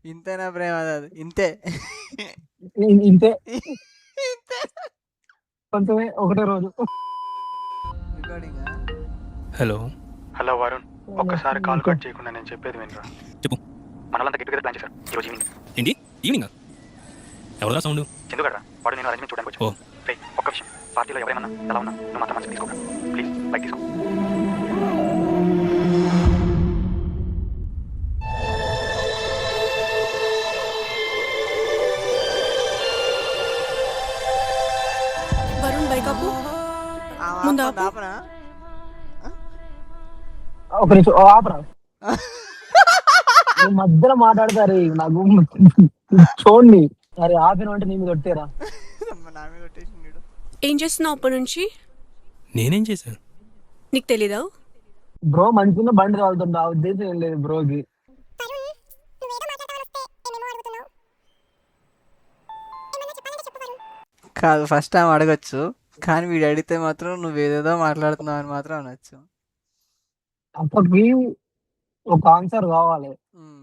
ఇంతేనా ప్రేమ అది ఇంతే. ఇంతే. ఇంతే. కొంచెమే ఒకటే రోజు. రికార్డింగ్. హలో. హలో వరుణ్, ఒక్కసారి కాల్ కట్ చేయకుండా నేను చెప్పేది వినరా. చెప్పు. మనలంతా గెట్ టుగెదర్ ప్లాన్ చేశారు ఈరోజు ఈవినింగ్. ఏంటి ఈవినింగ్? ఎవరుదా సౌండ్? చందుగడరా, వాడు నేను అరేంజ్మెంట్ చూడడానికి వచ్చాను. రే ఒక్క విషయం, పార్టీలో ఎవరేమన్నా ఎలా ఉన్నా నువ్వు మాత్రం మనసు తీసుకోక ప్లీజ్, బైక్ తీసుకో. వరుణ్ బైక్ ఆపు. ముందు ఆపు. ఆపనా? ఒక నిమిషం ఆపరా. నువ్వు మధ్యలో మాట్లాడతారు నాకు చూడండి. అరే ఆపిన అంటే నీ మీద కొట్టేరా. నా మీద కొట్టేసిండు వీడు. ఏం చేస్తున్నావు అప్పటి నుంచి? నేనేం చేశాను? నీకు తెలీదా? బ్రో మంచిగా బండి తగులుతుంది, ఆ ఉద్దేశం ఏం లేదు బ్రోకి. కాదు, ఫస్ట్ టైం అడగచ్చు, కానీ వీడు అడిగితే మాత్రం నువ్వేదేదో మాట్లాడుతున్నావు అని మాత్రం అనొచ్చు. అప్పటికి ఒక ఆన్సర్ కావాలి,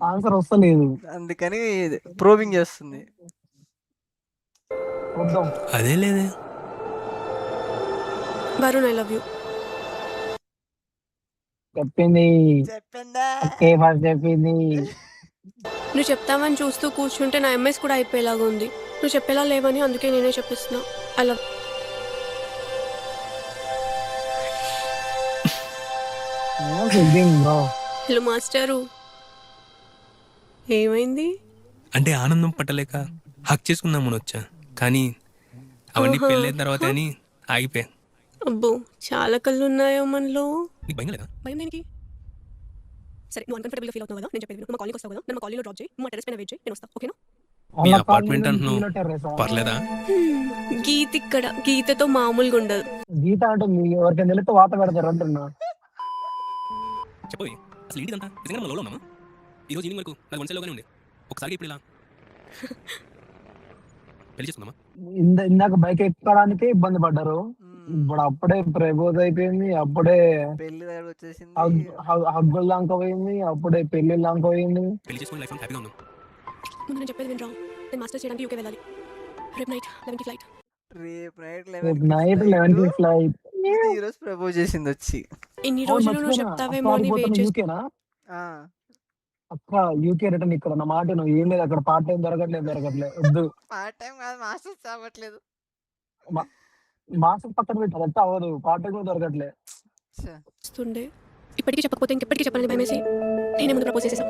ఆన్సర్ వస్తలేదు, అందుకని ప్రోబింగ్ చేస్తుంది. చూద్దాం. అదే లేదే. Varun I love you. చెప్పింది ఓకే, ఫస్ట్ చెప్పింది. నువ్వు చెప్తావని చూస్తూ కూర్చుంటే నా ఎంఎస్ కూడా అయిపోయేలాగా ఉంది. నువ్వు చెప్పేలా లేవని అందుకే నేనే చెప్పిస్తున్నా. I love. Bro hello master, ఏమైంది? అంటే ఆనందం పట్టలేక హక్ చేసుకుందామని వచ్చా, కానీ అవన్నీ పెళ్ళైన తర్వాత అని ఆగిపోయా. అబ్బో చాలా కళ్ళు ఉన్నాయో మనలో. నీకు భయం లేదా? భయం దేనికి? సరే, నువ్వు అన్కంఫర్టబుల్గా ఫీల్ అవుతున్నావు కదా, నేను చెప్పేది మా కాలేజ్కి వస్తావు కదా, నన్ను కాలేజ్లో డ్రాప్ చేయి, మా టెరెస్ పైన వెయిట్ చేయి, నేను వస్తా. ఓకేనా? మీ అపార్ట్మెంట్ అంటున్నావు, పర్లేదా? గీత ఇక్కడ గీతతో మామూలుగా ఉండదు. గీత అంటే మీ ఎవరికైనా తెలిస్తే వాత పెడతారు అంటున్నా. చెప్పోయి, అసలు ఏంటిదంతా? నిజంగా మనం లోలో ఉన్నామా? ఈరోజు ఈవినింగ్ వరకు నాకు వన్సైలోగానే ఉండే, ఒకసారి ఇప్పుడు ఇలా పెళ్లి చేసుకుందామా? ఇందాక బైక్ ఎక్కడానికే ఇబ్బంది పడ్డారు, ఇప్పుడు అప్పుడే ప్రపోజ్ అయిపోయింది, అప్పుడే పెళ్లి దగ్గర వచ్చేసింది, హగ్గుల దాకా పోయింది, అప్పుడే పెళ్లి దాకా పోయింది. పెళ్లి చేసుకుని లైఫ్ హ్యాపీగా ఉన్నాం. ముందు నేను చెప్పేది వినరా, నేను మాస్టర్స్ చేయడానికి యూకే వెళ్ళాలి. రేపు నైట్ 11కి ఫ్లైట్. రేపు నైట్ నైట్ 11కి ఫ్లైట్. ఈరోజు ప్రపోజ్ చేసింది వచ్చి. ఇన్ని రోజులు నువ్వు చెప్తావేమో అని వెయిట్ చేస్తా. యూకేనా అక్క? యూకే రిటర్న్ ఇక్కడ నా మాట, నువ్వు ఏం లేదు అక్కడ, పార్ట్ టైం దొరకట్లేదు వద్దు. పార్ట్ టైం కాదు, మాస్టర్స్ చావట్లేదు. మాసం పక్కన పెట్టాలి, అట్లా అవ్వదు, పార్ట్ టైం కూడా దొరకట్లేదు. వస్తుండే ఇప్పటికీ చెప్పకపోతే ఇంకెప్పటికీ చెప్పాలని భయమేసి నేనే ముందు ప్రపోజ్ చేసేసా.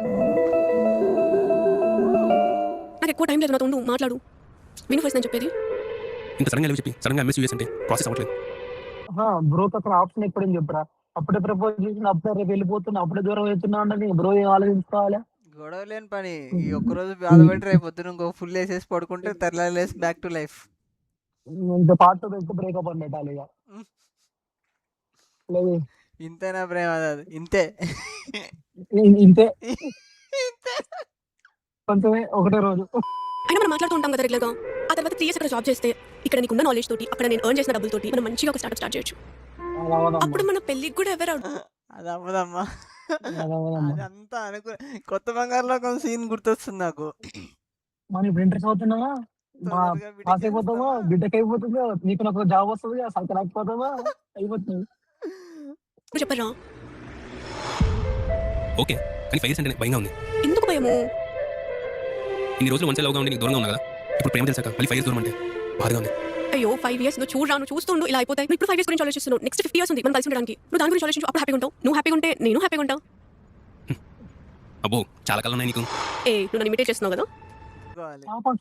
నాకు ఎక్కువ టైం లేదు, నాతో ఉండు, మాట్లాడు, విను ఫస్ట్ నేను చెప్పేది. ఇంత సడన్గా చెప్పి సడన్గా ఎంఎస్ యూఎస్ అంటే ప్రాసెస్ అవ్వట్లేదు. బ్రోకి అక్కడ ఆప్షన్ ఎప్పుడేం చెప్పరా, అప్పుడే ప్రపోజ్ చేసిన, అప్పుడే రేపు వెళ్ళిపోతున్నా, అప్పుడే దూరం వెళ్తున్నా ఉండని బ్రో ఏం ఆలోచించుకోవాలి. గొడవ లేని పని, ఈ ఒక్కరోజు బాధపడి రేపు పొద్దున ఇంకో ఫుల్ వేసేసి పడుకుంటే తెల్లారేసి బ్యాక్ టు లైఫ్. ఇంత పార్ట్ పెట్టి బ్రేకప్ అని పెట్టాలి ఇక. లేదు ఇంతేనా ప్రేమ అది ఇంతే. ఇంతే. కొంచెమే ఒకటే రోజు. అయినా మనం మాట్లాడుతూ ఉంటాం కదా రెగ్యులర్గా. ఆ తర్వాత 3 years అక్కడ జాబ్ చేస్తే ఇక్కడ నీకున్న నాలెడ్జ్ తోటి, అక్కడ నేను ఎర్న్ చేసిన డబ్బుల తోటి మనం మంచిగా ఒక స్టార్ట్ చేయొచ్చు. అప్పుడు మన పెళ్ళికి కూడా ఎవరు అది అవ్వదమ్మా. అదంతా అనుకో, కొత్త బంగారులో ఒక సీన్ గుర్తొస్తుంది నాకు. మనం ఇప్పుడు ఇంట్రెస్ట్ అవుతున్నావా, పాస్ అయిపోతావా, బిడ్డకి అయిపోతుందా, నీకు నాకు జాబ్ వస్తుంది, సంఖ్య రాకపోతావా, అయిపోతుంది. చెప్పరా? ఓకే, కానీ 5 years అంటే భయంగా ఉంది. ఎందుకు భయము? ఇన్ని రోజులు వన్సైలోగా ఉండి నీకు దూరంగా ఉన్నా కదా, ఇప్పుడు ప్రేమ తెలిసాక మళ్ళీ 5 years దూరం అంటే బాధగా ఉంది. అయ్యో 5 years నువ్వు చూడరా, నువ్వు చూస్తుండు ఇలా అయిపోతాయి. నువ్వు ఇప్పుడు 5 years గురించి ఆలోచిస్తున్నావు, నెక్స్ట్ 50 years ఉంది మనం కలిసి ఉండడానికి. నువ్వు దాని గురించి ఆలోచించు, అప్పుడు హ్యాపీగా ఉంటావు. నువ్వు హ్యాపీగా ఉంటే నేను హ్యాపీగా ఉంటావు. అబ్బో చాలా కళ్ళు ఉన్నాయి నీకు. నువ్వు నన్ను ఇమిటేట్ చేస్తున్నావు కదా.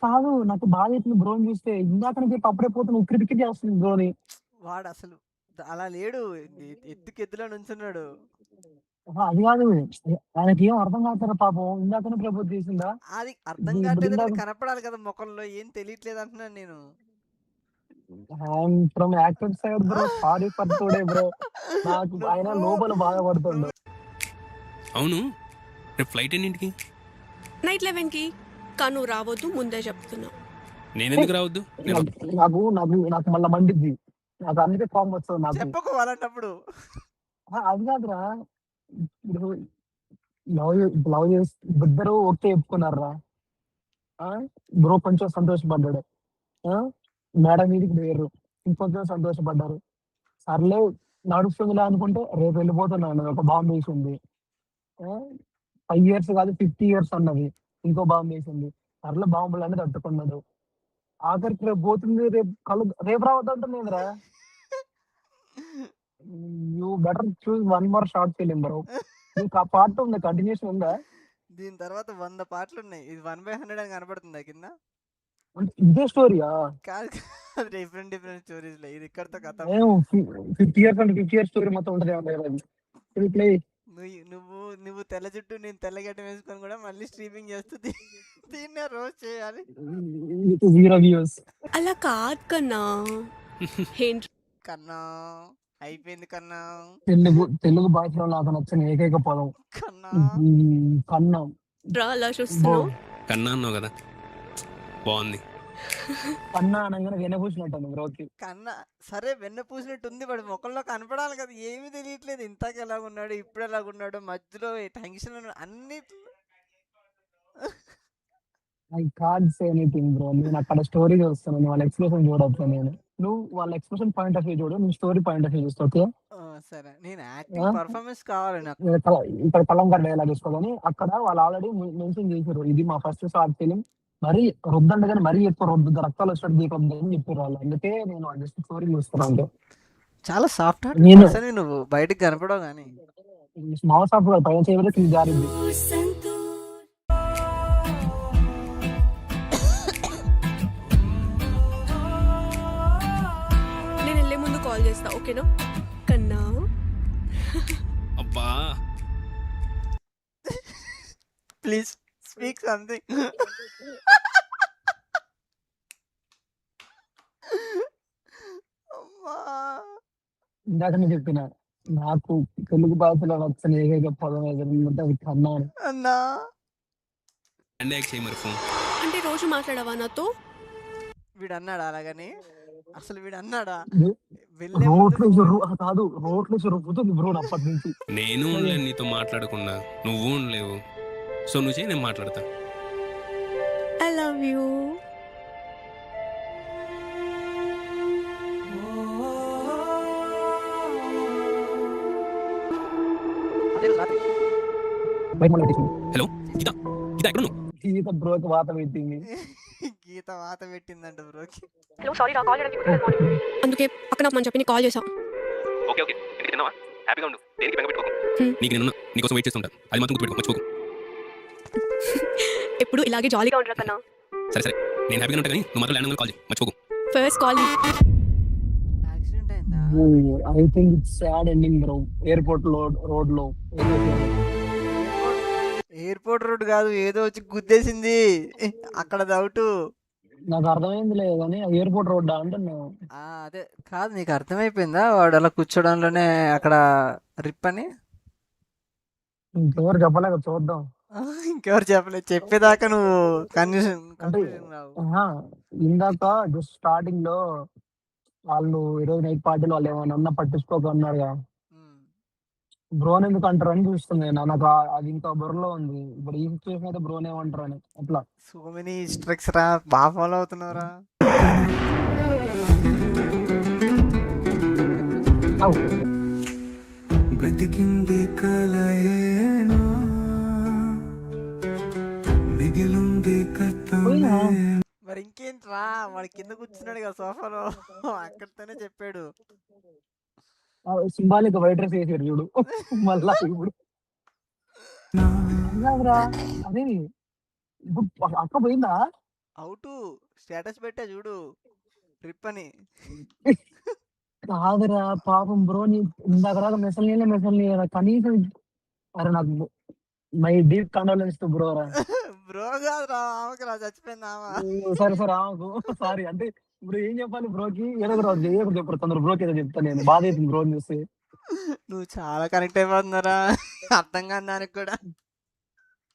కాదు, నాకు బాధ అవుతుంది బ్రోని చూస్తే. ఇందాక నుంచి అప్పుడే పోతున్నా, ఉక్కిరి బిక్కిరి చేస్తుంది బ్రోని. వాడు అసలు అలా లేడు, ఎత్తులో నుంచున్నాడు. అది కాదు, ఆయనకి ఏం అర్థం కాదు పాపం. ఇందాకనే ప్రపోజ్ చేసిందా? అది అర్థం కావట్లేదు, కనపడాలి కదా ముఖంలో, ఏం తెలియట్లేదు అంటున్నాను నేను. From actor side bro, sorry for today bro. నాకు ఆయన లోపల బాధపడుతుండు. అవును, రేపు ఫ్లైట్ ఎన్నింటికి? నైట్ 11కి. కానీ నువ్వు రావద్దు, ముందే చెప్తున్నా. నేను ఎందుకు రావద్దు? నాకు నాకు నాకు మళ్ళీ మండిద్ది, నాకు అందుకే ఫామ్ వస్తుంది నాకు. చెప్పుకోవాలంటప్పుడు అది కాదురా, లవ్ చేసి ఇద్దరు ఓకే చెప్పుకున్నారా, బ్రో కొంచెం సంతోషపడ్డాడు. మేడ మీదకి పోయారు, ఇంకొంచెం సంతోషపడ్డారు. సర్లే నడుస్తుందిలే అనుకుంటే రేపు వెళ్ళిపోతున్నాను, ఒక బాంబు వేసింది. 5 years కాదు 50 years అన్నది, ఇంకో బాంబు వేసింది. సర్లే బాంబులు అనేది తట్టుకున్నాడు. ఆఖరికి రేపు పోతుంది, రేపు రావద్దంటుంది రా. You better choose 1 more short film bro. నీకు ఆ పార్ట్ ఉంది, కంటిన్యూషన్ ఉందా? దీని తర్వాత 100 పాటలు ఉన్నాయి. ఇది 1/100 అని కనబడుతుందా కింద? అంటే ఇదే స్టోరీయా? కాదు కాదు, డిఫరెంట్ స్టోరీస్ లో. ఇది ఇక్కడతో కథ. 50 years అంటే 50 years స్టోరీ మొత్తం ఉంటుంది. ప్లే నువ్వు తెల్ల జుట్టు, నేను తెల్లగడ్డ వేసుకొని కూడా మళ్ళీ స్ట్రీమింగ్ చేస్తూ దీన్నే రోజు చేయాలి. 0 views. అలా కాదు కన్నా. ఏంటి కన్నా అయిపోయింది కన్నా. తెలుగు భాషలో నాకు నచ్చిన ఏకైక పదం కన్నా. కన్నా. రా అలా చూస్తున్నావు? కన్నా అన్నావు కదా, బాగుంది. కన్నా అనగానే వెనపూసినట్టు బ్రోకి. కన్నా సరే, వెన్న పూసినట్టు ఉంది, వాడు ముఖంలో కనపడాలి కదా. ఏమీ తెలియట్లేదు. ఇంతకు ఎలాగున్నాడు, ఇప్పుడు ఎలాగున్నాడు, మధ్యలో టెన్షన్ అన్నిట్లో. I can't say anything bro. నేను అక్కడ స్టోరీ చూస్తున్నాను, వాళ్ళ ఎక్స్ప్రెషన్ చూడొచ్చు. నేను నువ్వు వాళ్ళ ఎక్స్ప్రెషన్ పాయింట్ ఆఫ్ వ్యూ చూడు, నువ్వు స్టోరీ పాయింట్ ఆఫ్ వ్యూ చూస్తా. ఓకే సరే, నేను యాక్టింగ్ పర్ఫార్మెన్స్ కావాలి నాకు. ఇక్కడ కలంకార డైలాగ్ తీసుకోవాలని అక్కడ వాళ్ళు ఆల్రెడీ మెన్షన్ చేశారు, ఇది మా ఫస్ట్ షార్ట్ ఫిలిం, మరీ రుద్దండి కానీ మరీ ఎక్కువ రుద్దు, రక్తాలు వచ్చేటట్టు దీపొద్దు అని చెప్పారు వాళ్ళు. అందుకే నేను జస్ట్ స్టోరీ చూస్తున్నాను. చాలా సాఫ్ట్ నేను నువ్వు బయటకు కనపడవు కానీ. స్మాల్ షాప్ పైన చేయబోతే కింద జారింది. నేను వెళ్ళే ముందు కాల్ చేస్తా, ఓకేనా కన్నా? అబ్బా ప్లీజ్ స్పీక్ సంథింగ్. ఇందాక నేను చెప్పిన నాకు తెలుగు భాషలో నచ్చిన ఏకైక పదం ఏదంటే అది కన్నా. అన్నా మరి ఫోన్ అంటే రోజు మాట్లాడవా నాతో? వీడు అన్నాడా అలాగని? అసలు వీడు అన్నాడా? కాదు, రోడ్లు రుబ్బుతుంది బ్రో అప్పటి నుంచి. నేను ఉండలేను నీతో మాట్లాడకుండా, నువ్వు ఉండలేవు. సో నువ్వు చేయి, నేను మాట్లాడతా. I love you. హలో గీత, గీత ఎక్కడ ఉన్నావు? గీత బ్రోకి వాత పెట్టింది. గీత వాత పెట్టిందంట బ్రోకి. అందుకే పక్కన మనం చెప్పి కాల్ చేసా. ఓకే ఓకే, తిన్నావా? హ్యాపీగా ఉండు, దేనికి బెంగ పెట్టుకోకు. నీకు నేను నీకోసం వెయిట్ చేస్తుంటా, అది మాత్రం గుర్తుపెట్టుకో, మర్చిపోకు. ఎప్పుడు ఇలాగే జాలీగా ఉంటా కన్నా. సరే సరే, నేను హ్యాపీగా ఉంటా కానీ నువ్వు మాత్రం ల్యాండ్ కాల్ చేయి, మర్చిపోకు. First call. యాక్సిడెంట్ అయిందా? I think it's sad ending bro. Airport road లో ఎయిర్పోర్ట్ రోడ్ కాదు, ఏదో వచ్చి గుద్దేసింది అక్కడ డౌట్. నాకు అర్థమైంది లేదు కానీ ఎయిర్పోర్ట్ రోడ్ అంటున్నావు. అదే కాదు, నీకు అర్థమైపోయిందా వాడు అలా కూర్చోడంలోనే అక్కడ రిప్ అని? ఇంకెవరు చెప్పలేక చూద్దాం. ఇంకెవరు చెప్పలేదు, చెప్పేదాకా నువ్వు కన్ఫ్యూజన్ అంటే ఇందాక జస్ట్ స్టార్టింగ్ లో వాళ్ళు ఈరోజు నైట్ పార్టీలో వాళ్ళు ఏమైనా పట్టించుకోకున్నారుగా, బ్రోన్ ఎందుకు అంటారు అని చూస్తుంది. నాకు అది ఇంకా బుర్రలో ఉంది. ఇప్పుడు ఈ సిచ్యువేషన్ అయితే బ్రోన్ ఏమంటారు అని. అట్లా సో మెనీ స్ట్రిక్స్ రా, బాగా ఫాలో అవుతున్నారా? బ్రతికింది కలయేనా, మిగిలింది కథమే. మరి ఇంకేంట్రా, వాడి కింద కూర్చున్నాడు కదా సోఫాలో, అక్కడితోనే చెప్పాడు. సింబాలిక్ వైట్ డ్రెస్ వేసారు చూడు మళ్ళా. ఇప్పుడు అదే ఇప్పుడు అక్క పోయిందా? అవుట్ స్టేటస్ పెట్టా చూడు, ట్రిప్ అని. కాదురా పాపం బ్రో, నీ ఇందాక మెసల్ కనీసం. అరే నాకు my deep condolence to bro రా. బ్రో కాదురా, ఆమెకు రా, చచ్చిపోయింది ఆమె. సరే ఆమెకు సారీ. అంటే ఇప్పుడు ఏం చెప్పాలి బ్రోకి? ఏదో ఒకటి చెప్పారు తొందర. బ్రోకి ఏదో చెప్తా నేను, బాధ అవుతుంది బ్రో చూస్తే. నువ్వు చాలా కనెక్ట్ అయిపోతున్నారా, అర్థం కాదు దానికి కూడా.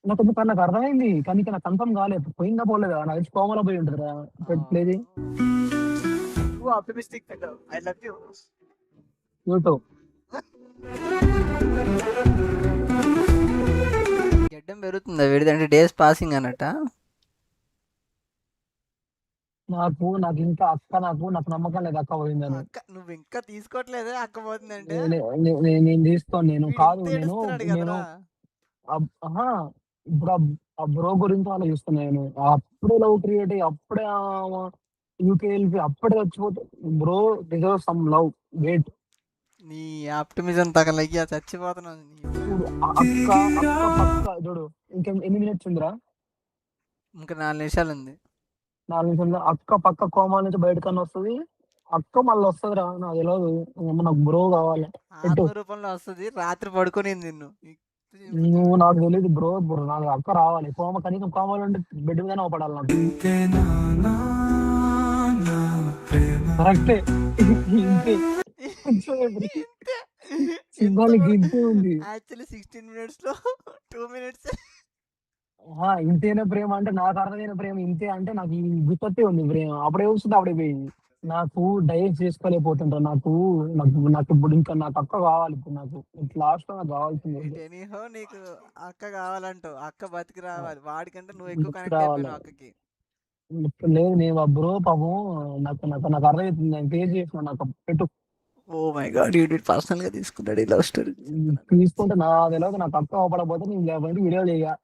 నాకు అర్థమైంది కానీ నాకు కన్ఫర్మ్ కాలేదు, పోయిందా పోలేదా. నాకు తెలిసి కోమలో పోయి ఉంటుంది రా. పెట్టలేదు. I love you. గడ్డం పెరుగుతుందా వీడిది? అంటే డేస్ పాసింగ్ అన్నట్ట. నాకు నాకు ఇంకా అక్క నాకు నమ్మకం లేదు అక్క పోయిందని. అక్క నువ్వు ఇంకా తీసుకోవట్లేదే అక్క పోతుందంటే. నేను తీసుకోను. నేను వీడు కాదు ఇంత నేను ఏడుస్తున్నాడు నేను కదరా. అహా! ఇప్పుడు ఆ బ్రో గురించి ఆలోచిస్తున్నా నేను. అప్పుడే లవ్ క్రియేట్ అయ్యి, అప్పుడే యూకే వెళ్ళిపోయి, అప్పుడే చచ్చిపోతే bro deserve some love. Wait. నీ ఆప్టిమిజం తగలయ్యా చచ్చిపోతున్నాను. చూడు అక్క పక్క చూడు. ఎన్ని మినిట్స్ ఉందిరా? ఇంకా 4 నిమిషాలు ఉంది. 4 నిమిషాలు. అక్క పక్క కోమా నుంచి బయటకన్నా వస్తది. అక్క మళ్ళీ వస్తదిరా. నాకు తెలవదు. నాకు బ్రో కావాలి. పెట్టు. ఆత్మ రూపంలో వస్తుంది. రాత్రి పడుకునింది నిన్ను. నువ్వు నాకు తెలియదు బ్రో. నాకు అక్క రావాలి. కనీసం కోమలు ఉంటే బెడ్ మీదనే అవపడాలి నాకు. ఇంతేనా నా ప్రేమ కరెక్టే. ఇంతే. సింబాలిక్ ఇంతే ఉంది. యాక్చువల్లీ 16 minutes లో 2 minutes. ఇంతేనా ప్రేమ అంటే నాకు అర్థమైన ప్రేమ ఇంతే అంటే నాకు ఈ గుర్తొత్తే ఉంది ప్రేమ. అప్పుడే వస్తుంది అప్పుడే పోయింది. నాకు డైజెస్ట్ చేసుకోలేకపోతుంటా. నాకు నాకు నాకు ఇప్పుడు ఇంకా నాకు అక్క కావాలి. ఇప్పుడు నాకు లాస్ట్ లో నాకు కావాల్సింది ఎనీహో నీకు అక్క కావాలంటావు. అక్క బతికి రావాలి. వాడికంటే నువ్వు ఎక్కువ కనెక్ట్ రావాలి. అయిపోయినావు అక్కకి. లేదు నేను ఆ బ్రో పాపం నాకు నాకు నాకు అర్థమవుతుంది. నేను పే చేసిన నాకు పెట్టు. Oh my god you did personal గా తీసుకున్నాడు ఈ లవ్ స్టోరీ. తీసుకుంటే నా తెలియదు. నాకు అక్క అవపడకపోతే నేను లేకపోతే వీడియో చేయ.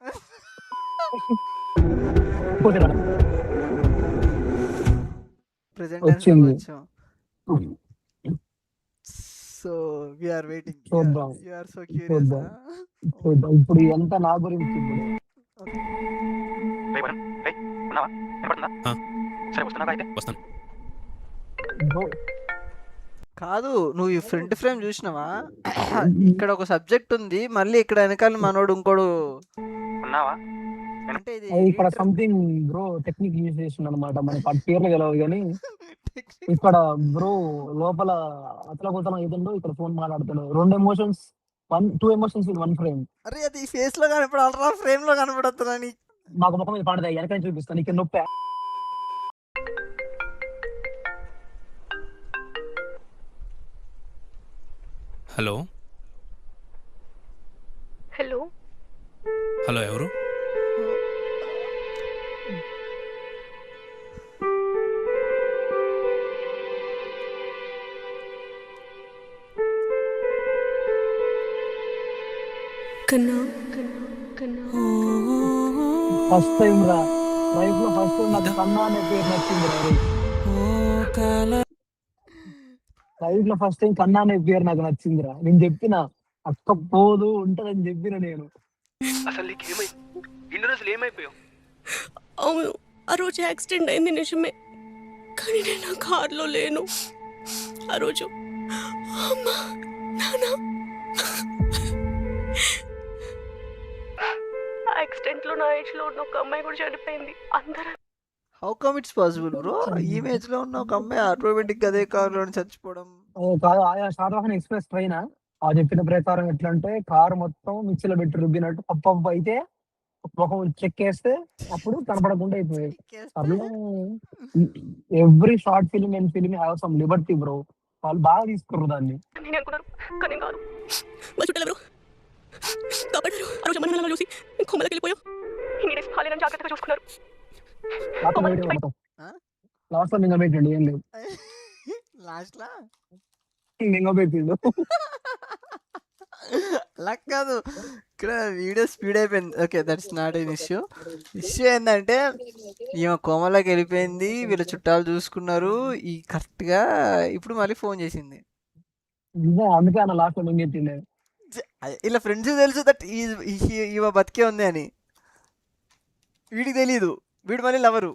ప్రెజెంట్ వచ్చింది. So we are waiting. చూద్దాం. You are so curious. చూద్దాం. ఇప్పుడు ఎంత నా గురించి ఇప్పుడు రేయ్ వరుణ్, రేయ్ ఉన్నావా? వినపడుతుందా? ఆ. సరే వస్తున్నావా అయితే? వస్తాను. బ్రో, కాదు నువ్వు ఈ ఫ్రంట్ ఫ్రేమ్ చూసినావా? ఇక్కడ ఒక సబ్జెక్ట్ ఉంది, మళ్ళీ ఇక్కడ వెనకాల మనోడు ఇంకోడు. ఉన్నావా? అంటే ఇది అది ఇక్కడ సంథింగ్ బ్రో టెక్నిక్ యూజ్ చేసిండు అనమాట. మనకు ఆ పేర్లు తెలియదు కానీ ఇక్కడ బ్రో లోపల అతలకుతలం అవుతుండో ఇక్కడ ఫోన్ మాట్లాడుతాడు. 2 ఎమోషన్స్ 2 ఎమోషన్స్ ఇన్ 1 ఫ్రేమ్. అరే అది ఫేస్ లో కనపడాలరా, ఫ్రేమ్ లో కనపడుతుందని. మాకు ముఖం మీద పాడదా వెనక చూపిస్తాను. ఇక్కడ నొప్పి. హలో హలో హలో ఎవరు? కన్నా ఫస్ట్ టైం రా లైఫ్ లో ఫస్ట్ టైం నాకు కన్నా అనే పేరు నచ్చింది రా. లైఫ్ లో ఫస్ట్ టైం కన్నా అనే పేరు నాకు నచ్చిందిరా. నేను చెప్పిన అక్క పోదు ఉంటదని చెప్పిన నేను. అసలు నీకు ఇన్ని రోజులు ఏమైపోయావు? అవును, ఆ రోజు యాక్సిడెంట్ అయింది నిజమే, కానీ నేను నా కార్లో లేను. ఆ రోజు అమ్మ నాన్న యాక్సిడెంట్ లో నా ఏజ్ లో ఉన్న ఒక అమ్మాయి కూడా చనిపోయింది. అందరూ how come it's possible bro? ఈ ఇమేజ్ లో ఉన్న ఒక అమ్మాయి ఆటోమేటిక్ అదే కార్ లో చచ్చిపోవడం. కాదు ఆయా శాతవాహన ఎక్స్ప్రెస్ ట్రైన్ ఆ చెప్పిన ప్రకారం ఎట్లా అంటే కారు మొత్తం మిక్సీలో పెట్టి రుబ్బినట్టు పప్పు అయితే ముఖం చెక్కేస్తే అప్పుడు కనపడకుండా అయిపోయాయి. Every shot film and film have some Liberty bro. వాళ్ళు బాగా తీసుకుర్రు దాన్ని. నేను అనుకున్నాను కానీ కాదు. మా చుట్టాలు ఎవరు కాపాడారు. ఆ రోజు అమ్మ చూసి కొమ్మలకి వెళ్ళిపోయాం. ఇన్ని డేస్ ఖాళీ జాగ్రత్తగా చూసుకున్నారు. లాస్ట్ లో నింగ పెట్టండి. ఏం లేదు, లాస్ట్ లా నింగ పెట్టిండు. అలా కాదు, ఇక్కడ వీడియో స్పీడ్ అయిపోయింది. Okay that's not an issue. Issue ఏంటంటే ఈమె కోమలోకి వెళ్ళిపోయింది, వీళ్ళ చుట్టాలు చూసుకున్నారు. ఈ కరెక్ట్ గా ఇప్పుడు మళ్ళీ ఫోన్ చేసింది. అందుకే అన్న లాస్ట్ లో నింగెట్టిండే. ఇలా ఫ్రెండ్స్ తెలుసు దట్ ఈమె బతికే ఉంది అని. వీడికి తెలీదు, వీడు మళ్ళీ లవరు.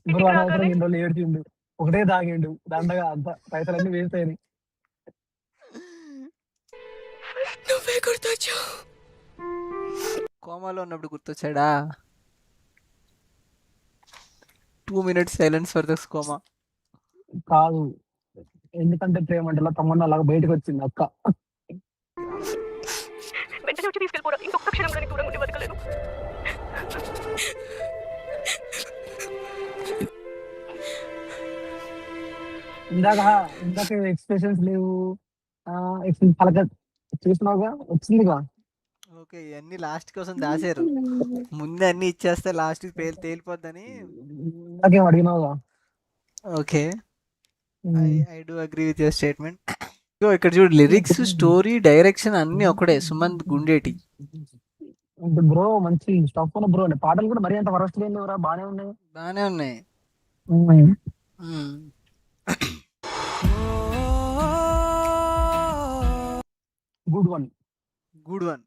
బ్రో అనవసరం 2 రోజులు ఏడ్చిండు. ఒకటే తాగిండు దండగా. అంత పైసలన్నీ వేస్ట్ అయినాయి. నువ్వే గుర్తొచ్చావు. కోమాలో ఉన్నప్పుడు గుర్తొచ్చాడా? 2 minutes silence for this coma. కాదు, ఎందుకంటే ప్రేమ అంటే తమ్మన్న అలాగా బయటకు వచ్చింది అక్క. వెంటనే వచ్చి తీసుకెళ్ళిపోరా. ఇంకొక క్షణం కానీ దూరం ఉండి బతకలేను. ఇందాక ఎక్స్ప్రెషన్స్ లేవు. పలక చూసినావుగా వచ్చిందిగా. ఓకే, ఇవన్నీ లాస్ట్ కోసం దాచారు. ముందే అన్ని ఇచ్చేస్తే లాస్ట్ తేలిపోద్దని. నాకేం అడిగినావుగా. Okay, I do agree with your statement. ఇగో ఇక్కడ చూడు, లిరిక్స్, స్టోరీ, డైరెక్షన్ అన్ని ఒకటే, సుమంత్ గుండేటి. అంటే బ్రో మంచి స్టఫ్ ఉన్న బ్రో. పాటలు కూడా మరీ అంత వరస్ట్ లేని లేవురా, బానే ఉన్నాయి. బానే ఉన్నాయి. Good one. Good one.